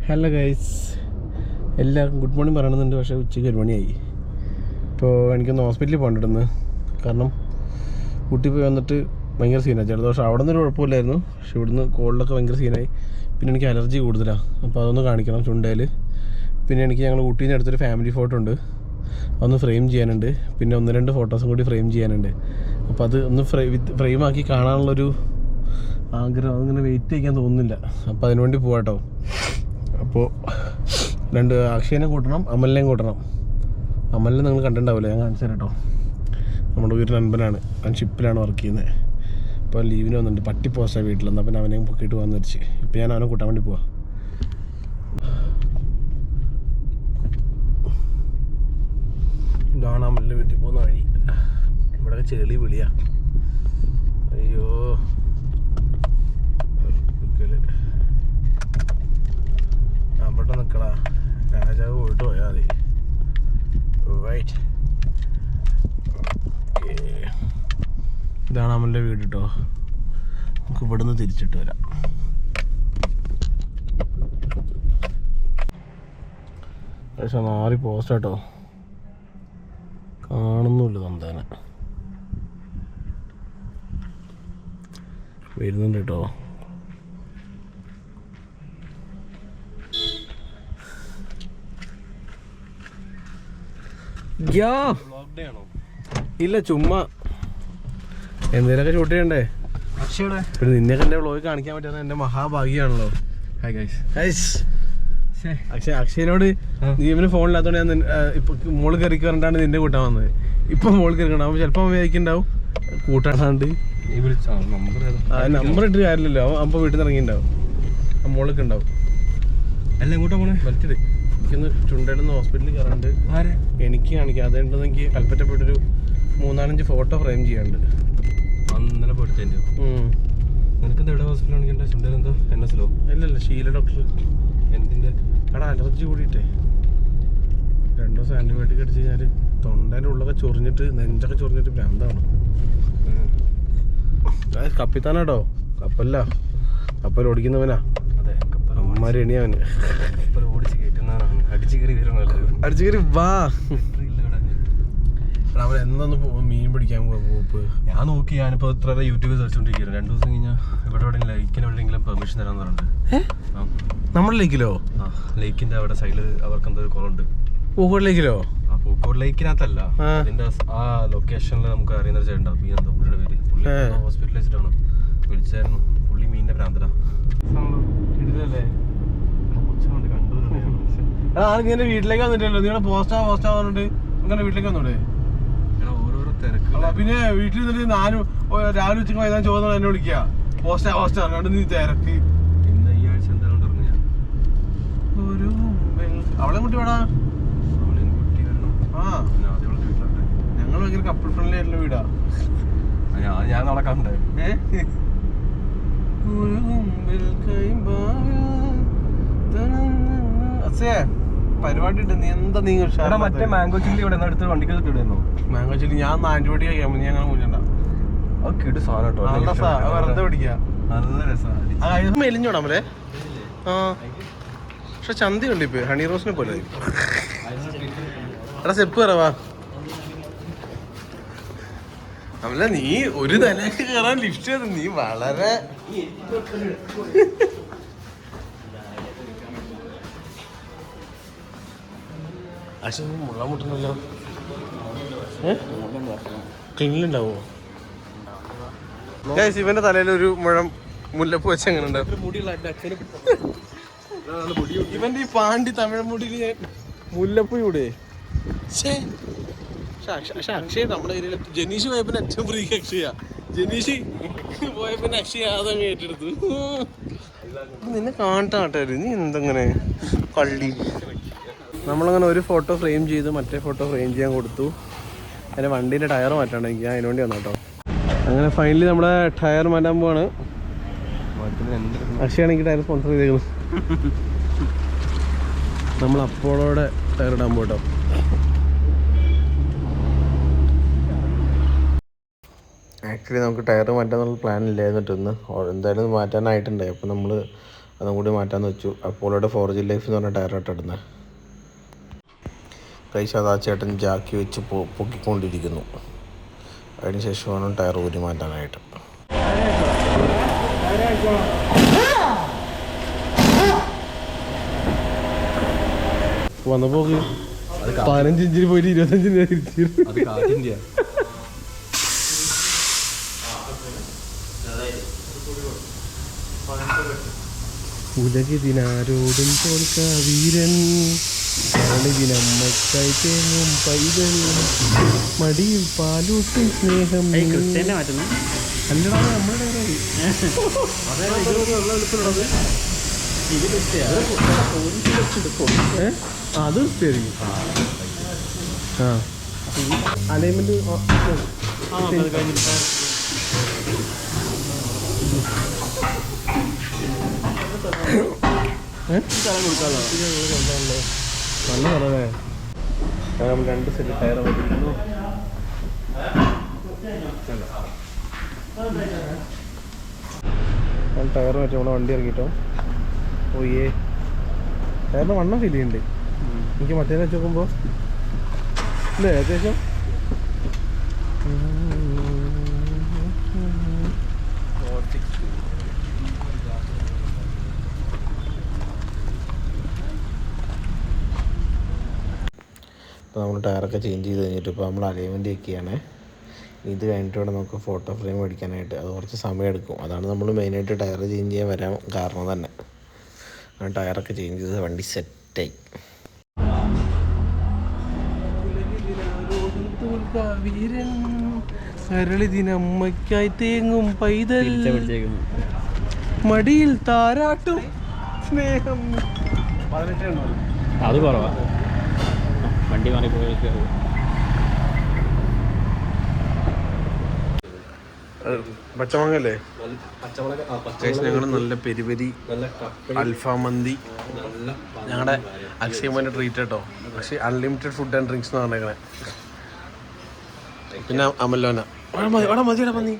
Hello guys, എല്ലാവർക്കും good morning പറയണമെന്നുണ്ട്. പക്ഷേ ഉച്ചയ്ക്ക് 1 മണിയായി. ഇപ്പോൾ എനിക്കൊന്ന് ഹോസ്പിറ്റലിൽ പോകേണ്ടിരുന്നു. കാരണം കുട്ടി പോയി വന്നിട്ട് ഭയങ്കര സീനായി. ജലദോഷം അവിടെ നിന്നൊരു കുഴപ്പമില്ലായിരുന്നു, പക്ഷേ ഇവിടുന്ന് കോളിലൊക്കെ ഭയങ്കര സീനായി. പിന്നെ എനിക്ക് അലർജി കൂടുതലാണ്, അപ്പോൾ അതൊന്ന് കാണിക്കണം ചുണ്ടയിൽ. പിന്നെ എനിക്ക് ഞങ്ങൾ ഊട്ടിയിൽ നിന്ന് എടുത്തൊരു ഫാമിലി ഫോട്ടോ ഉണ്ട്, അതൊന്ന് ഫ്രെയിം ചെയ്യാനുണ്ട്. പിന്നെ 1-2 ഫോട്ടോസും കൂടി ഫ്രെയിം ചെയ്യാനുണ്ട്. അപ്പോൾ അത് ഒന്ന് ഫ്രെയിമാക്കി കാണാനുള്ളൊരു ആഗ്രഹം, അതിങ്ങനെ വെയിറ്റ് ചെയ്യാൻ തോന്നുന്നില്ല. അപ്പോൾ അതിനുവേണ്ടി പോകാട്ടോ. അപ്പോൾ 2 അക്ഷയനെ കൂട്ടണം, അമലിനെയും കൂട്ടണം. അമലിനെ നിങ്ങൾ കണ്ടിട്ടുണ്ടാവില്ല, ഞാൻ കാണിച്ചു തരാം കേട്ടോ. നമ്മുടെ വീട്ടിൽ നൻപനാണ്, അവൻ ഷിപ്പിലാണ് വർക്ക് ചെയ്യുന്നത്. ഇപ്പോൾ ലീവിന് വന്നിട്ടുണ്ട്, പട്ടി പോസ്റ്റാണ് വീട്ടിൽ. എന്നാൽ പിന്നെ അവനെയും പൊക്കിയിട്ട് വന്നു വെച്ച് ഇപ്പോൾ ഞാൻ അവനെ കൂട്ടാൻ വേണ്ടി പോവാം. ഇതാണ് അമലിൻ്റെ വീട്ടിൽ പോകുന്ന വഴി. ഇവിടെ ചെളി വിളിയാ, അയ്യോ. അവിടെ നിൽക്കടാ, രാജാവ് പോയിട്ട് പോയാൽ മതി. റൈറ്റ്, ഇതാണ് അമ്മൻ്റെ വീട് കേട്ടോ. നമുക്ക് ഇവിടുന്ന് തിരിച്ചിട്ട് വരാം. പക്ഷെ 4 പോസ്റ്റ് കേട്ടോ, കാണുന്നുമില്ല തന്തേനെ. വരുന്നുണ്ട് കേട്ടോ. ഇല്ല, ചുമ്മാ എന്തേലൊക്കെ ഷൂട്ട് ചെയ്യണ്ടേ. പിന്നെ നിന്നെയൊക്കെ എൻ്റെ വ്ളോഗ് കാണിക്കാൻ പറ്റുന്ന എൻ്റെ മഹാഭാഗ്യമാണല്ലോ. അക്ഷയനോട് നീ ഇവന് ഫോണില്ലാത്തോണ്ട് ഞാൻ ഇപ്പൊ മോള് കയറിക്ക് പറഞ്ഞിട്ടാണ് നിന്നെ കൂട്ടാൻ വന്നത്. ഇപ്പൊ മോള് കയറിക്കണ്ടാവും, ചിലപ്പോൾ വിചാരിക്കുന്നുണ്ടാവും കൂട്ടാണ്ട്. നമ്പർ ഇട്ട് കാര്യമില്ലല്ലോ, അപ്പൊ വീട്ടിൽ നിന്ന് ഇറങ്ങിണ്ടാവും. മോളൊക്കെ ഉണ്ടാവും. എല്ലാം കൂട്ടാ പോണേ വലിച്ചത്. എനിക്കൊന്ന് ചുണ്ടേടുന്ന ഹോസ്പിറ്റലിൽ കയറാണ്ട് എനിക്ക് കാണിക്കാം. അതുകൊണ്ടെന്ന് എനിക്ക് കൽപ്പറ്റ പോയിട്ടൊരു 3-4 ഫോട്ടോ ഫ്രെയിം ചെയ്യാനുണ്ട്. അന്നലെ പോയിട്ട് നിനക്കെന്താ എവിടെ ഹോസ്പിറ്റൽ കാണിക്കണ്ടേ? ചുണ്ടേലെന്തോ NSലോ? ഇല്ലല്ല, ഷീല ഡോക്ടർ. എന്തിൻ്റെ? എടാ അലർജി കൂടിയിട്ടേ 2 ദിവസം ആൻറ്റിബയോട്ടിക് അടിച്ച് കഴിഞ്ഞാൽ തൊണ്ടേൻ്റെ ഉള്ളൊക്കെ ചൊറിഞ്ഞിട്ട് നെഞ്ചൊക്കെ ചൊറിഞ്ഞിട്ട് ഭ്രാന്താണ്. കപ്പിത്താനാട്ടോ, കപ്പല്ല, കപ്പൽ ഓടിക്കുന്നവനാ. അതെ, അമ്മമാര് എണിയവന് കപ്പൽ ഓടിച്ച് കയറ്റുന്നവനാണ്. അടിച്ചു കയറി അടിച്ചു കയറി വാ. അവൻ എന്നൊന്ന് മീൻ പിടിക്കാൻ പോപ്പ്. ഞാൻ നോക്കി, ഞാനിപ്പോൾ ഇത്ര യൂട്യൂബിൽ സെർച്ച് കൊണ്ടിരിക്കുകയാണ്. 2 ദിവസം കഴിഞ്ഞാൽ ഇവിടെ ലൈക്കിന് എവിടെയെങ്കിലും പെർമിഷൻ തരാന്ന് പറഞ്ഞിട്ടുണ്ട്. നമ്മുടെ ലേക്കിലോ? ആ, ലേക്കിന്റെ അവിടെ സൈഡിൽ അവർക്ക് എന്തോ കുളമുണ്ട്. പൂക്കോട് ലേക്കിലോ? ആ, പൂക്കോട് ലേക്കിനകത്തല്ല, അതിന്റെ ആ ലൊക്കേഷനിൽ നമുക്ക് അറിയുന്ന ഒരു ചേട്ടൻ. മീൻ എന്തോ പുള്ളിയുടെ പേര്. പുള്ളി ഹോസ്പിറ്റലൈസ്ഡാണ്. വിളിച്ചായിരുന്നു. പുള്ളി മീനിന്റെ ഭ്രാന്തരാ. കണ്ടു വീട്ടിലേക്ക് വന്നിട്ടല്ലോ. നിങ്ങളെ പോസ്റ്റാ പറഞ്ഞിട്ട് അങ്ങനെ വീട്ടിലേക്ക് വന്നോടെ. ഓരോരോ തിരക്ക്. പിന്നെ വീട്ടിൽ നിന്നിട്ട് രാവിലെ ഉച്ചക്ക് വൈകുന്നേരം ചോദിച്ചാൽ എന്നെ വിളിക്കുക പോസ്റ്റ് പറഞ്ഞോണ്ട് നീ തിരക്ക്. ഇന്ന് ഈ ആഴ്ച എന്തായാലും പറഞ്ഞു ഞാൻ. ഒരു അവളെ കുട്ടി വേടാ. ആ, ഞങ്ങൾ ഭയങ്കര കപ്പിൾ ഫ്രണ്ട്ലി ആയിട്ടുള്ള വീടാ. ഞാൻ നാളെ കണ്ടേ. പരിപാടി ഉണ്ട്. നീ എന്താ നീ മറ്റേ മാംഗോ ചില്ലി ഇവിടെ അടുത്ത് വണ്ടിക്ക് ഇടുന്നു. മാംഗോ ചില്ലി ഞാൻ ആന്റിബയോട്ടിക് കഴിക്കാൻ നീ അങ്ങനെ മുന്നണ്ട. കിട്ടു സാധനം വെറുതെ പിടിക്കുക. നല്ല രസമാണ്. മെലിഞ്ഞോടാമല്ലേ? ആ, പക്ഷെ ചന്തി ഉണ്ട് ഇപ്പൊ ഹണി റോസിനെ പോലെ. എടാ സ്റ്റെപ്പ് കയറാവാ. അല്ല, നീ ഒരു തലക്ക് കയറാൻ ലിഫ്റ്റ് ചെയ്ത് നീ വളരെ മുള്ള മുട്ടുന്നല്ലോ. ക്ലീനിലുണ്ടാവോ? ഇവന്റെ തലയിൽ ഒരു മുഴം മുല്ലപ്പൂ വെച്ച് എങ്ങനെ ഉണ്ടാവും? ഇവന്റെ ഈ പാണ്ടി തമിഴ് മുടിയിൽ മുല്ലപ്പൂ ഇവിടെ. പക്ഷെ അക്ഷയ നമ്മുടെ ഏരിയയിൽ ജനീഷ് പോയപ്പോ ഏറ്റവും പ്രിയ അക്ഷയ. ജനീഷ് പോയപ്പോ അക്ഷയ അതങ്ങ് ഏറ്റെടുത്തു. നിന്നെ കാണട്ടാട്ടാര് നീ എന്തെങ്ങനെ കള്ളി. നമ്മളങ്ങനെ ഒരു ഫോട്ടോ ഫ്രെയിം ചെയ്ത് മറ്റേ ഫോട്ടോ ഫ്രെയിം ചെയ്യാൻ കൊടുത്തു. അതിൻ്റെ വണ്ടീൻ്റെ ടയർ മാറ്റാണ്ട് എനിക്ക്, ഞാൻ അതിനുവേണ്ടി വന്നു കേട്ടോ. അങ്ങനെ ഫൈനലി നമ്മുടെ ടയർ മാറ്റാൻ പോവാണ്. അക്ഷയാണ് എനിക്ക് ടയർ സ്പോൺസർ ചെയ്തേക്കുന്നത്. നമ്മൾ അപ്പോളോടെ ടയർ ഇടാൻ പോട്ടോ. ആക്ച്വലി നമുക്ക് ടയർ മാറ്റാനുള്ള പ്ലാൻ ഇല്ലായിരുന്നു. എന്തായാലും മാറ്റാനായിട്ടുണ്ടായി. അപ്പോൾ നമ്മൾ അതും കൂടി മാറ്റാമെന്ന് വെച്ചു. അപ്പോളോടെ 4G ലൈഫ് എന്ന് പറഞ്ഞ ടയറായിട്ട് ഇടുന്നത്. കൈശാദാ ചേട്ടൻ ജാക്കി വെച്ച് പൊക്കിക്കൊണ്ടിരിക്കുന്നു. അതിന് ശേഷം വേണം ടയർ ഊരി മാറ്റാനായിട്ട്. വന്നപ്പോ 15 ഇഞ്ചിന് പോയിട്ട് 25 തിരിച്ചു. ഉലകിതിനാരോടും തോൽക്ക വീരൻ, ഇതിനമ്മക്കായി തേങ്ങും പൈതൽ, മടിയിൽ പാലൂട്ടും സ്നേഹം. അല്ലടാ നമ്മുടെ അത് ശരി. ആ അലൈൻമെന്റ് നല്ല കുറവേ. നമ്മൾ 2 സെറ്റ് ടയർ വന്നിരിക്കുന്നു. ടയർ മാറ്റി നമ്മളെ വണ്ടി ഇറങ്ങിട്ടോ. ഓയേ ടയറിന് വണ്ണം ഫീൽ ചെയ്യുന്നുണ്ട് എനിക്ക്. മറ്റേ വെച്ച് നോക്കുമ്പോൾ അല്ലേ അത്യാവശ്യം. ഇപ്പോൾ നമ്മൾ ടയറൊക്കെ ചേഞ്ച് ചെയ്ത് കഴിഞ്ഞിട്ട് ഇപ്പോൾ നമ്മൾ അലൈൻമെൻറ്റ് ഒക്കെയാണ്. ഇത് കഴിഞ്ഞിട്ട് വേണം നമുക്ക് ഫോട്ടോ ഫ്രെയിം മേടിക്കാനായിട്ട്. അത് കുറച്ച് സമയം എടുക്കും. അതാണ് നമ്മൾ മെയിനായിട്ട് ടയർ ചേഞ്ച് ചെയ്യാൻ വരാൻ കാരണം തന്നെ. ടയറൊക്കെ ചേഞ്ച് ചെയ്ത് വണ്ടി സെറ്റായി. വീരൻ സരളിതിനമ്മയ്ക്കായി തേങ്ങും പൈതൽ, മടിയിൽ താരാട്ടും സ്നേഹം. 18 അത് കുറവാ. വണ്ടി മാറിപ്പോയി. പച്ചമുളകല്ലേ? ഞങ്ങൾ നല്ല പെരിപെരി അൽഫാം മന്തി ഞങ്ങളുടെ അക്ഷയമോൻ്റെ ട്രീറ്റ് കേട്ടോ. പക്ഷേ അൺലിമിറ്റഡ് ഫുഡ് ആൻഡ് ഡ്രിങ്ക്സ് എന്ന് പറഞ്ഞേക്കണേ. പിന്നെ അമലോന മതിയുടെ മന്തി.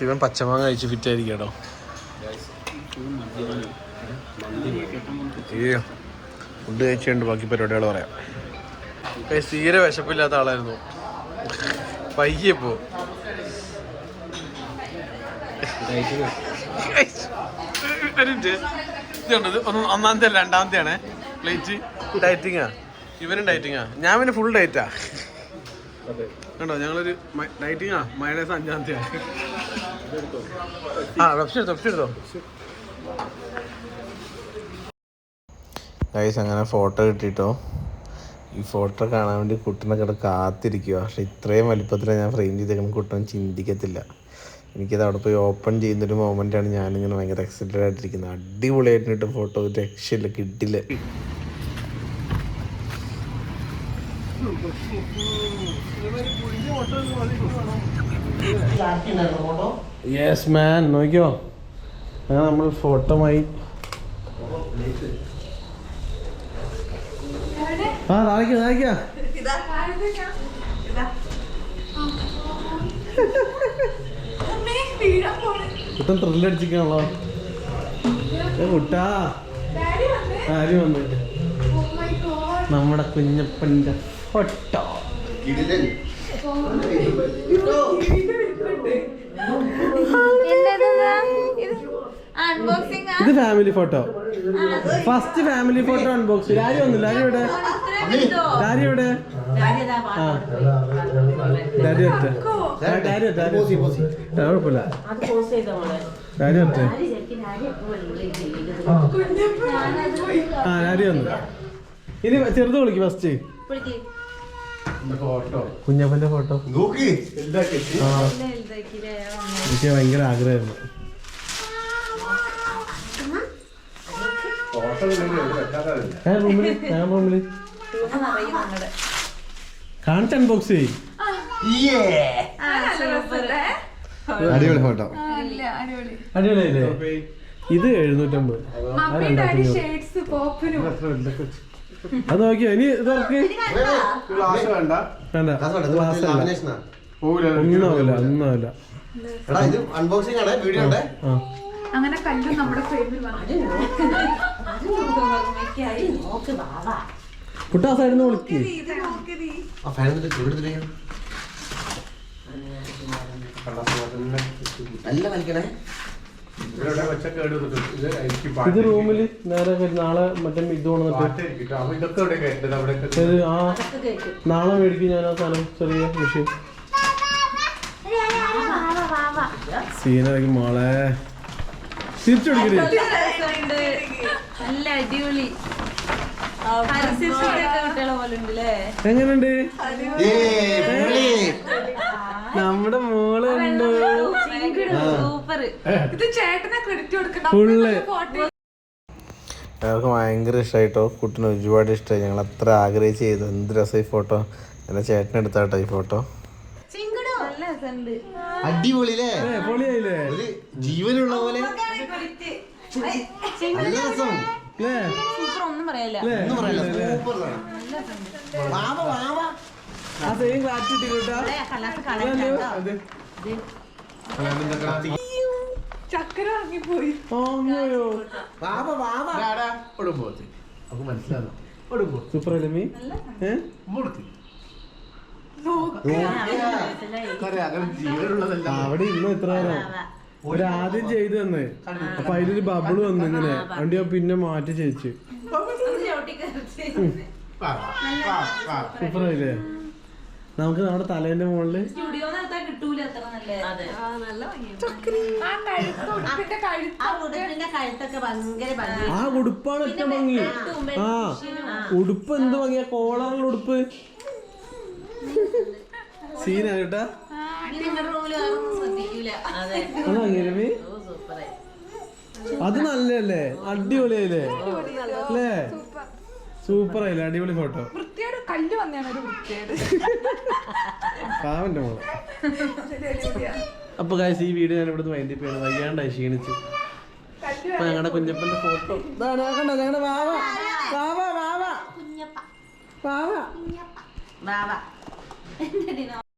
ഇവൻ പച്ചമാങ്ങ കഴിച്ച് ഫിറ്റ് ആയിരിക്കും കേട്ടോ. ഫുഡ് കഴിച്ചുകൊണ്ട് ബാക്കി പരിപാടികൾ പറയാം. തീരെ വിശപ്പില്ലാത്ത ആളായിരുന്നു. പയ്യെ പോ. ഇതുണ്ട് ഒന്നാമത്തെ 2ാമത്തെ ആണേ പ്ലേറ്റ്. ഡയറ്റിങ്ങാ ഇവനും ഡയറ്റിങ്ങാ. ഞാൻ പിന്നെ ഫുൾ ഡയറ്റാ കണ്ടോ. ഞങ്ങളൊരു ഡയറ്റിങ്ങാ. മയണൈസ് 5ാമത്തെ. ആ പെപ്സി എടുത്തോ. ഗൈസ് അങ്ങനെ ഫോട്ടോ കിട്ടിയിട്ടോ. ഈ ഫോട്ടോ കാണാൻ വേണ്ടി കുട്ടനെ കിട കാത്തിരിക്കുക. പക്ഷെ ഇത്രയും വലിപ്പത്തിലാണ് ഞാൻ ഫ്രെയിം ചെയ്തേക്കണം. കുട്ടൻ ചിന്തിക്കത്തില്ല. എനിക്കത് അവിടെ പോയി ഓപ്പൺ ചെയ്യുന്നൊരു മൊമെൻ്റാണ് ഞാനിങ്ങനെ ഭയങ്കര എക്സൈറ്റഡ് ആയിട്ടിരിക്കുന്നത്. അടിപൊളിയായിട്ട് ഫോട്ടോ രക്ഷയില്ല, കിട്ടില്ല. യെസ് മാൻ. നോക്കിയോ അങ്ങനെ നമ്മൾ ഫോട്ടോമായി. ആ താഴേക്കാ കുട്ടൻ ത്രില്ലടിച്ചിരിക്കാണല്ലോ കുട്ടാ. ആര് വന്നു? നമ്മുടെ കുഞ്ഞപ്പൻ്റെ ഫോട്ടോ. ഇത് family photo. First family photo unbox. Dari വന്നില്ല. ഡാരി എവിടെ? ഡാരി ഒറ്റ കുഴപ്പമില്ല. ഡാരി ഒറ്റ. ആ ഡാരി വന്നു. ഇനി ചെറുത് വിളിക്കും ഫസ്റ്റ്. കുഞ്ഞപ്പന്റെ ഫോട്ടോ എനിക്ക് ഭയങ്കര ആഗ്രഹമായിരുന്നു. റൂമില് കാണിച്ച് അൺബോക്സ് ചെയ്യും. അടിപൊളി ഫോട്ടോ. അടിപൊളിയല്ലേ? ഇത് 750. അത് നോക്കിയോ? ഇനി ഇത് വേണ്ട. ഗ്ലാസ് അല്ല. ഒന്നാവില്ല ഇത് അൺബോക്സിംഗ് ആണ്, വീഡിയോ ഉണ്ട്. അങ്ങനെ കല്ലും നമ്മുടെ ഫ്രെയിമിൽ കുട്ടാ സൈഡിൽ വിളിക്ക്. നല്ല വലിക്കണേ. ഇത് റൂമില് നേരെ നാളെ മറ്റേ ഇത് കൊണ്ടുവന്നിട്ട് ആ നാളെ മേടിക്കും ഞാൻ ആ സാധനം ചെറിയ മെഷീൻ. സീനാക്കി മോളെ തിരിച്ചോടിക്കണേ. നല്ല അടിപൊളി എങ്ങനുണ്ട് നമ്മുടെ മോള് ഉണ്ടോ? ഇത് ചേട്ടനെ ക്രെഡിറ്റ് കൊടുക്കണം. ഫുള്ള് ഞങ്ങൾക്ക് ഭയങ്കര ഇഷ്ടമായിട്ടോ. കുട്ടിന് ഒരുപാട് ഇഷ്ടമായി. ഞങ്ങൾ അത്ര ആഗ്രഹിച്ച് ചെയ്തു. എന്ത് രസമായി ഫോട്ടോ. എന്നെ ചേട്ടനെടുത്താട്ടോ ഈ ഫോട്ടോ. അടിപൊളിയില്ലേ, പൊളിയായില്ലേ? ഒരു ജീവനുള്ള പോലെ. നല്ല രസം. ഒന്നും പറയല്ല. ഒന്നും പറയല്ല, സൂപ്പർ. ചക്കര ഇറങ്ങിപ്പോയി. സൂപ്പർ അല്ലേ മീ? അവിടെ ഇന്ന് എത്ര നേരം ഒരു ആദ്യം ചെയ്തു തന്നെ. അപ്പൊ അതിലൊരു ബബിള് വന്നു ഇങ്ങനെ. വണ്ടി പിന്നെ മാറ്റി ചേച്ചു. സൂപ്പർ ആയില്ലേ? നമുക്ക് നമ്മുടെ തലേന്റെ മുകളില് ആ ഉടുപ്പാണ് ഏറ്റവും ഭംഗി. ആ ഉടുപ്പ് എന്ത് ഭംഗിയാ, കോളറുള്ള ഉടുപ്പ്. സീനാ കേട്ടാ. അത് നല്ലല്ലേ, അടിപൊളിയായില്ലേ അല്ലേ? സൂപ്പർ ആയില്ലേ, അടിപൊളി ഫോട്ടോ. വൃത്തിയോട് കല്ല് വന്നാണ് ഒരു വൃത്തിയോട്. പാവന്റെ മോള്. അപ്പൊ ഗൈസ് ഈ വീഡിയോ ഞാൻ ഇവിടുന്ന് വൈൻഡപ്പ് ചെയ്യണം. വയ്യാണ്ടായി, ക്ഷീണിച്ചു. അപ്പൊ ഞങ്ങളുടെ കുഞ്ഞപ്പന്റെ ഫോട്ടോ ഇതാണ്. കണ്ടോ ഞങ്ങളുടെ വാവ വാവ വാവ വാവ.